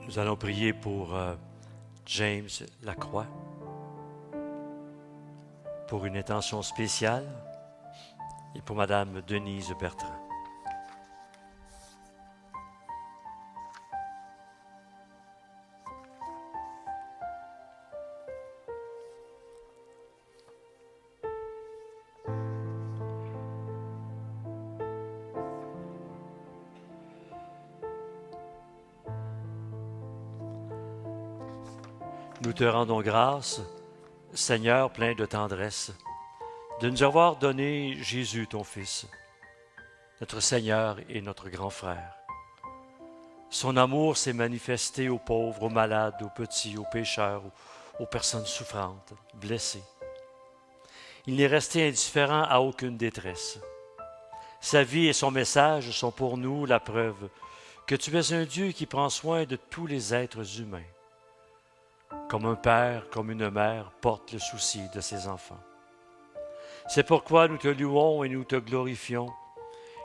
Nous allons prier pour James Lacroix, pour une intention spéciale, et pour Madame Denise Bertrand. Nous te rendons grâce, Seigneur plein de tendresse, de nous avoir donné Jésus, ton Fils, notre Seigneur et notre grand frère. Son amour s'est manifesté aux pauvres, aux malades, aux petits, aux pécheurs, aux personnes souffrantes, blessées. Il n'est resté indifférent à aucune détresse. Sa vie et son message sont pour nous la preuve que tu es un Dieu qui prend soin de tous les êtres humains. comme un père, comme une mère, porte le souci de ses enfants. C'est pourquoi nous te louons et nous te glorifions,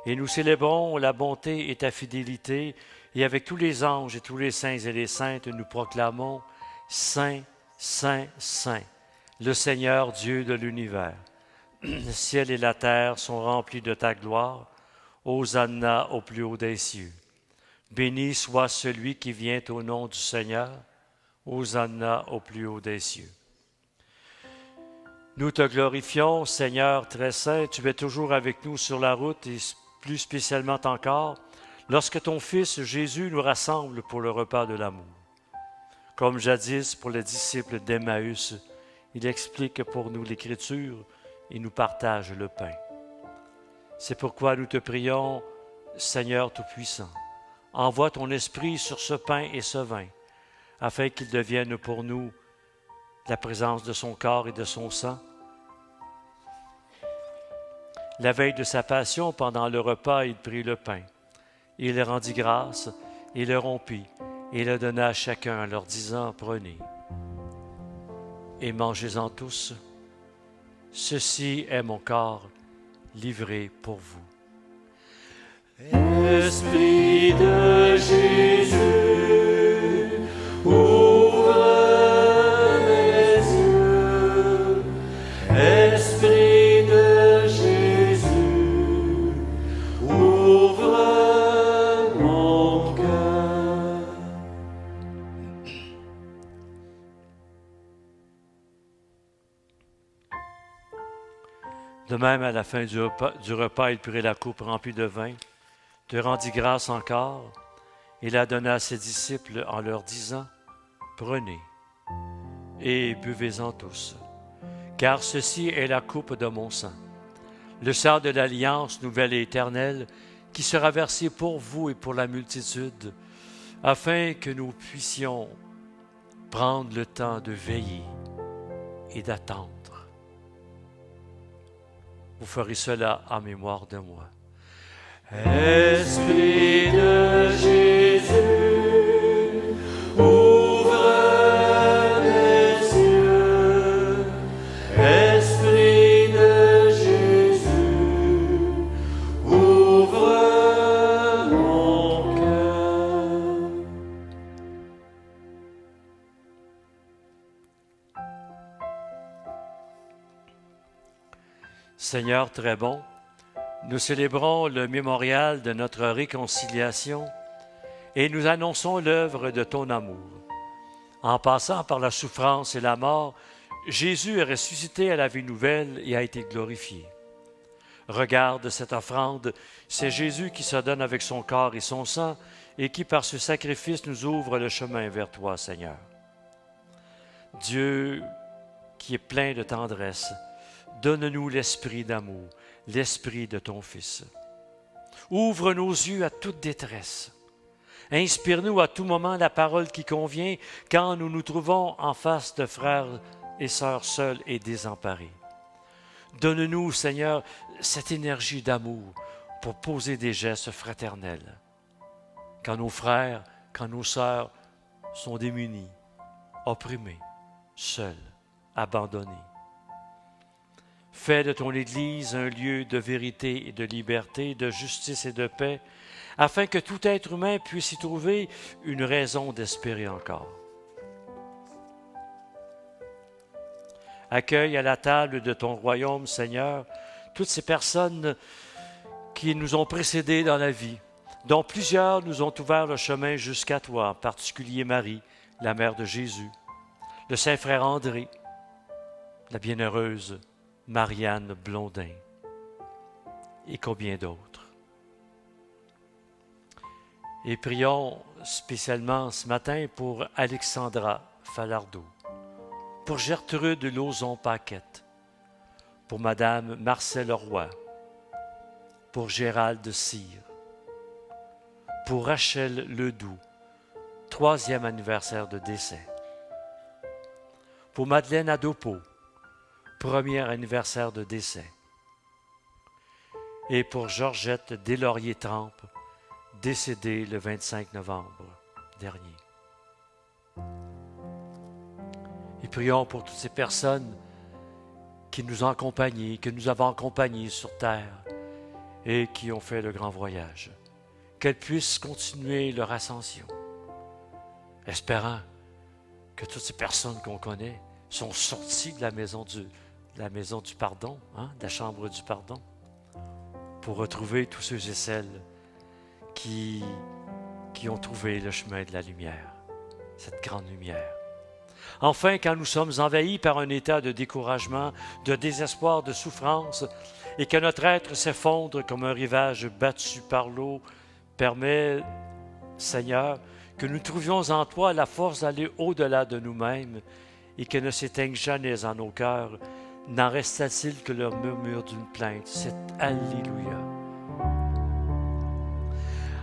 et nous célébrons la bonté et ta fidélité, et avec tous les anges et tous les saints et les saintes, nous proclamons « Saint, Saint, Saint, le Seigneur Dieu de l'univers. Le ciel et la terre sont remplis de ta gloire. Hosanna au plus haut des cieux. Béni soit celui qui vient au nom du Seigneur. Hosanna au plus haut des cieux. » Nous te glorifions, Seigneur très saint, tu es toujours avec nous sur la route et plus spécialement encore, lorsque ton Fils Jésus nous rassemble pour le repas de l'amour. Comme jadis pour les disciples d'Emmaüs, il explique pour nous l'Écriture et nous partage le pain. C'est pourquoi nous te prions, Seigneur Tout-Puissant, envoie ton Esprit sur ce pain et ce vin, afin qu'ils deviennent pour nous la présence de son corps et de son sang. La veille de sa passion, pendant le repas, il prit le pain. Il rendit grâce, il le rompit, et le donna à chacun en leur disant, « Prenez et mangez-en tous. Ceci est mon corps livré pour vous. » Esprit de Jésus, ouvre mes yeux. Esprit de Jésus, ouvre mon cœur. De même, à la fin du repas, il prit la coupe remplie de vin, te rendit grâce encore, et la donna à ses disciples en leur disant, « Prenez et buvez-en tous, car ceci est la coupe de mon sang, le sang de l'alliance nouvelle et éternelle, qui sera versé pour vous et pour la multitude, afin que nous puissions prendre le temps de veiller et d'attendre. Vous ferez cela en mémoire de moi. » Esprit de Jésus, ouvre mes yeux. Esprit de Jésus, ouvre mon cœur. Seigneur très bon, nous célébrons le mémorial de notre réconciliation et nous annonçons l'œuvre de ton amour. En passant par la souffrance et la mort, Jésus est ressuscité à la vie nouvelle et a été glorifié. Regarde cette offrande, c'est Jésus qui se donne avec son corps et son sang et qui par ce sacrifice nous ouvre le chemin vers toi, Seigneur. Dieu qui est plein de tendresse, donne-nous l'esprit d'amour, l'esprit de ton Fils. Ouvre nos yeux à toute détresse. Inspire-nous à tout moment la parole qui convient quand nous nous trouvons en face de frères et sœurs seuls et désemparés. Donne-nous, Seigneur, cette énergie d'amour pour poser des gestes fraternels. Quand nos frères, quand nos sœurs sont démunis, opprimés, seuls, abandonnés. Fais de ton Église un lieu de vérité et de liberté, de justice et de paix, afin que tout être humain puisse y trouver une raison d'espérer encore. Accueille à la table de ton royaume, Seigneur, toutes ces personnes qui nous ont précédés dans la vie, dont plusieurs nous ont ouvert le chemin jusqu'à toi, en particulier Marie, la mère de Jésus, le Saint-Frère André, la bienheureuse Marianne Blondin et combien d'autres. Et prions spécialement ce matin pour Alexandra Falardeau, pour Gertrude Lauzon-Paquette, pour Madame Marcelle Roy, pour Gérald Cyr, pour Rachel Ledoux, 3e anniversaire de décès, pour Madeleine Adopo, 1er anniversaire de décès, et pour Georgette Deslauriers-Trempe, décédée le 25 novembre dernier. Et prions pour toutes ces personnes qui nous ont accompagnés, que nous avons accompagnés sur terre et qui ont fait le grand voyage. Qu'elles puissent continuer leur ascension, espérant que toutes ces personnes qu'on connaît sont sorties de la maison du pardon, de la chambre du pardon, pour retrouver tous ceux et celles qui ont trouvé le chemin de la lumière, cette grande lumière. Enfin, quand nous sommes envahis par un état de découragement, de désespoir, de souffrance, et que notre être s'effondre comme un rivage battu par l'eau, permets, Seigneur, que nous trouvions en Toi la force d'aller au-delà de nous-mêmes et que ne s'éteigne jamais en nos cœurs, n'en resta-t-il que le murmure d'une plainte. C'est Alléluia.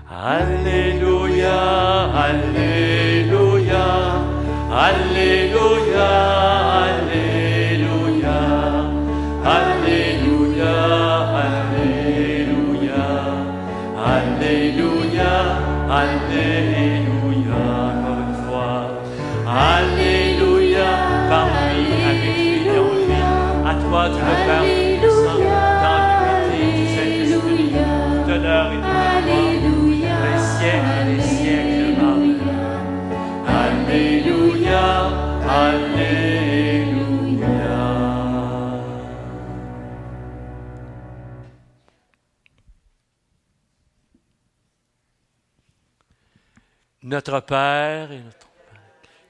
Alléluia, Alléluia, Alléluia, Alléluia, Alléluia, Alléluia, Alléluia, Alléluia, encore une fois. Alléluia, par lui, avec lui et en lui, à toi Dieu le Père Tout-Puissant, dans l'unité du Saint-Esprit, de l'heure et de la gloire, les siècles et les siècles. Amen. Alléluia, Alléluia. Notre Père et notre Père,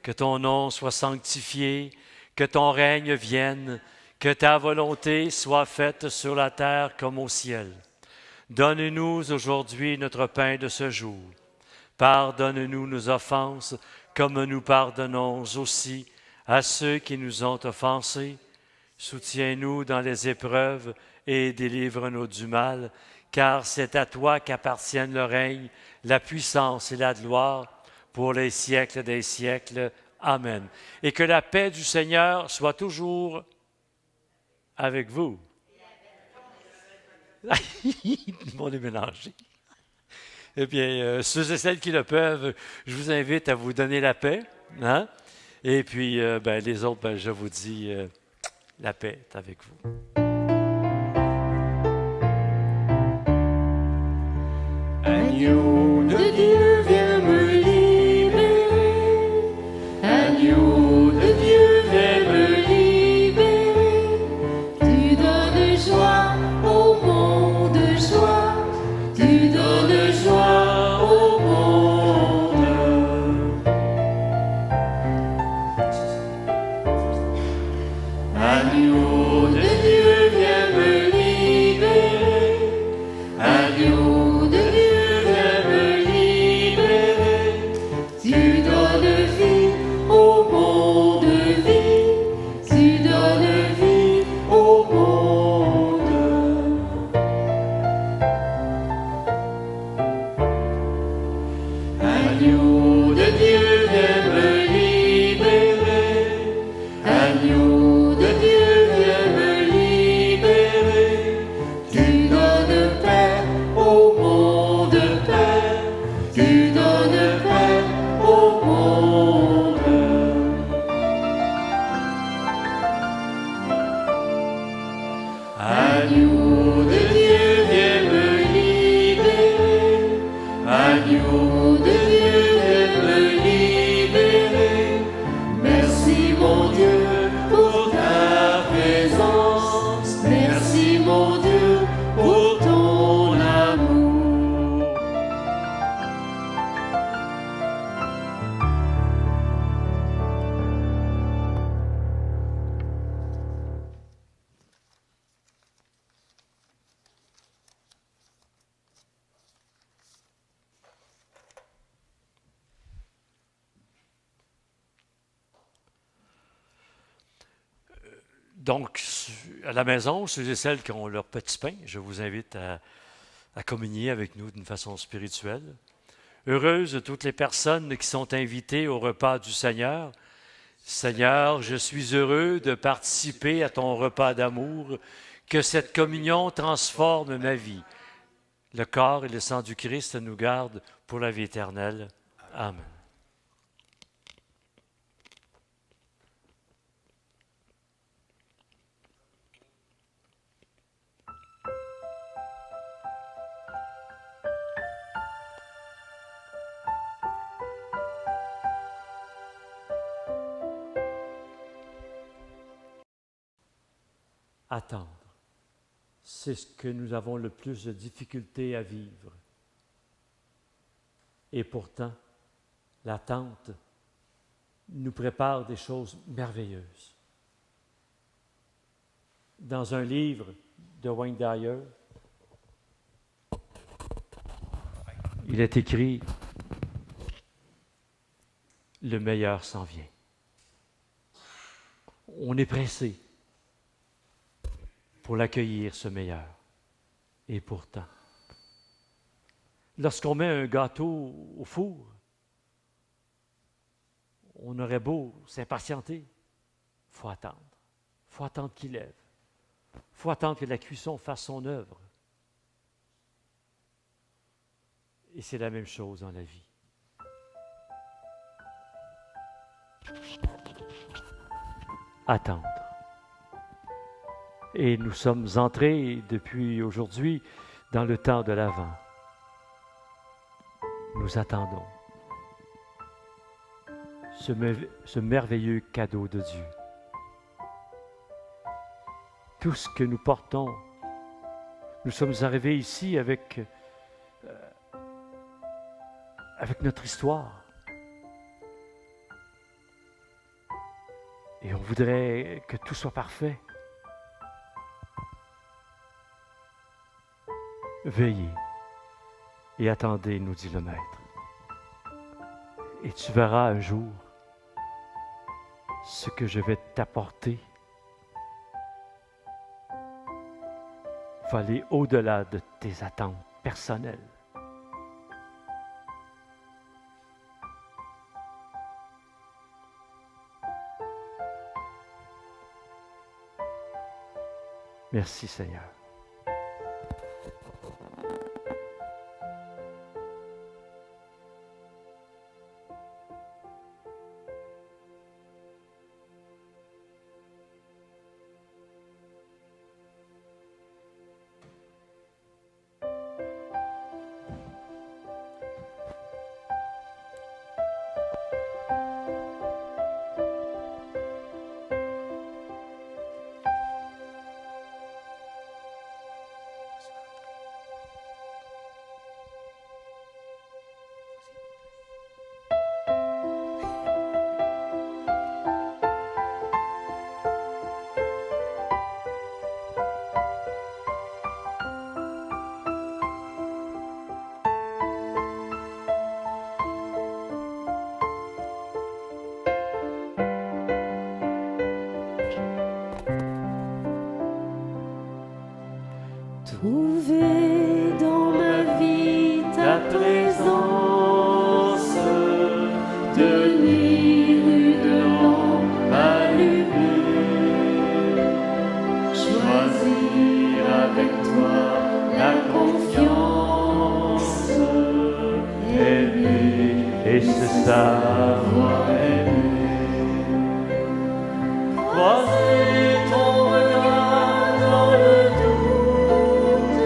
que ton nom soit sanctifié, que ton règne vienne, que ta volonté soit faite sur la terre comme au ciel. Donne-nous aujourd'hui notre pain de ce jour. Pardonne-nous nos offenses, comme nous pardonnons aussi à ceux qui nous ont offensés. Soutiens-nous dans les épreuves et délivre-nous du mal, car c'est à toi qu'appartiennent le règne, la puissance et la gloire pour les siècles des siècles. Amen. Et que la paix du Seigneur soit toujours avec vous. Tout le monde est mélangé. Eh bien, ceux et celles qui le peuvent, je vous invite à vous donner la paix. Et puis, les autres, je vous dis, la paix est avec vous. Agneau de Dieu, viens me libérer. Agneau de Dieu, viens me libérer. Tu donnes joie au monde, joie. Tu donnes joie au monde. Agneau de Dieu, viens me libérer. Agneau Donc, à la maison, ceux et celles qui ont leur petit pain, je vous invite à communier avec nous d'une façon spirituelle. Heureuses toutes les personnes qui sont invitées au repas du Seigneur. Seigneur, je suis heureux de participer à ton repas d'amour, que cette communion transforme ma vie. Le corps et le sang du Christ nous gardent pour la vie éternelle. Amen. Attendre, c'est ce que nous avons le plus de difficulté à vivre. Et pourtant, l'attente nous prépare des choses merveilleuses. Dans un livre de Wayne Dyer, il est écrit « Le meilleur s'en vient ». On est pressé pour l'accueillir, ce meilleur. Et pourtant, lorsqu'on met un gâteau au four, on aurait beau s'impatienter, il faut attendre. Il faut attendre qu'il lève. Il faut attendre que la cuisson fasse son œuvre. Et c'est la même chose dans la vie. Attendre. Et nous sommes entrés depuis aujourd'hui dans le temps de l'Avent. Nous attendons ce merveilleux cadeau de Dieu. Tout ce que nous portons, nous sommes arrivés ici avec notre histoire. Et on voudrait que tout soit parfait. Veillez et attendez, nous dit le Maître. Et tu verras un jour ce que je vais t'apporter va aller au-delà de tes attentes personnelles. Merci Seigneur. Trouver dans ma vie ta présence, tenir une lampe allumée, choisir avec toi la confiance, aimer Et se savoir aimer, croiser ton regard dans le doute,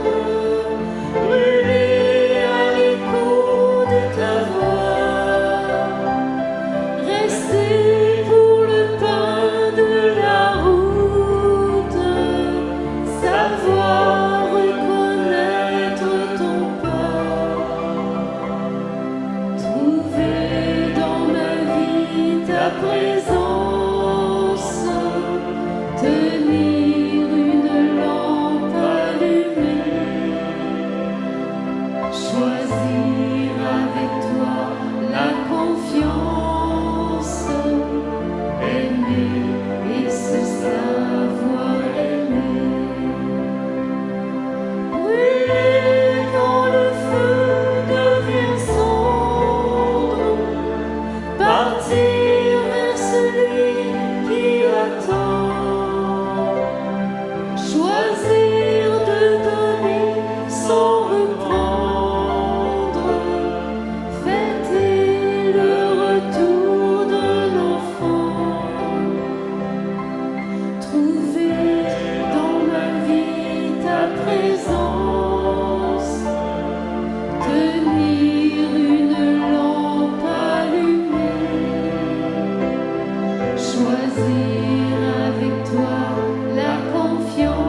brûler à l'écho de ta voix, rester pour le pain de la route, savoir reconnaître ton pas, trouver dans ma vie ta présence, tenir une lampe allumée, choisir avec toi la confiance, aimer et se savoir aimer, brûler quand le feu devient cendre, partir vers celui qui attend, choisir de donner sans reprendre, fêter le retour d'un enfant, trouver dans ma vie ta présence, tenir une lampe allumée, choisir avec toi la confiance.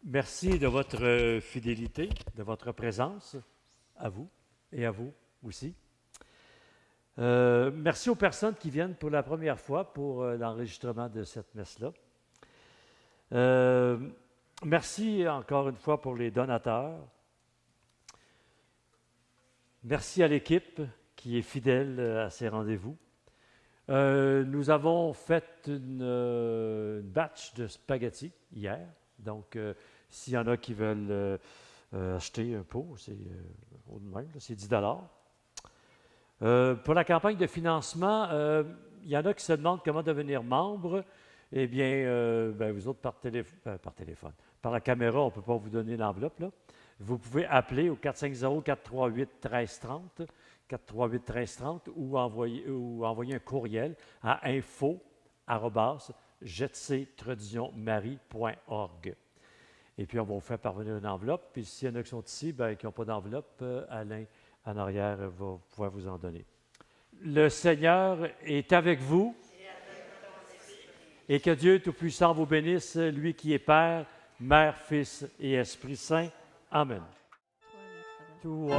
Merci de votre fidélité, de votre présence, à vous et à vous aussi. Merci aux personnes qui viennent pour la première fois pour l'enregistrement de cette messe-là. Merci encore une fois pour les donateurs. Merci à l'équipe qui est fidèle à ces rendez-vous. Nous avons fait une batch de spaghettis hier. Donc, s'il y en a qui veulent acheter un pot, c'est au même, c'est 10 $. Pour la campagne de financement, il y en a qui se demandent comment devenir membre. Eh bien, vous autres, par téléphone, par la caméra, on ne peut pas vous donner l'enveloppe, là. Vous pouvez appeler au 450-438-1330, 438-1330, ou envoyer un courriel à info@jetc-marie.org. Et puis, on va vous faire parvenir une enveloppe. Puis, s'il y en a qui sont ici, qui n'ont pas d'enveloppe, Alain, en arrière, va pouvoir vous en donner. Le Seigneur est avec vous. Et que Dieu Tout-Puissant vous bénisse, lui qui est Père, Mère, Fils et Esprit Saint. Amen. Toi,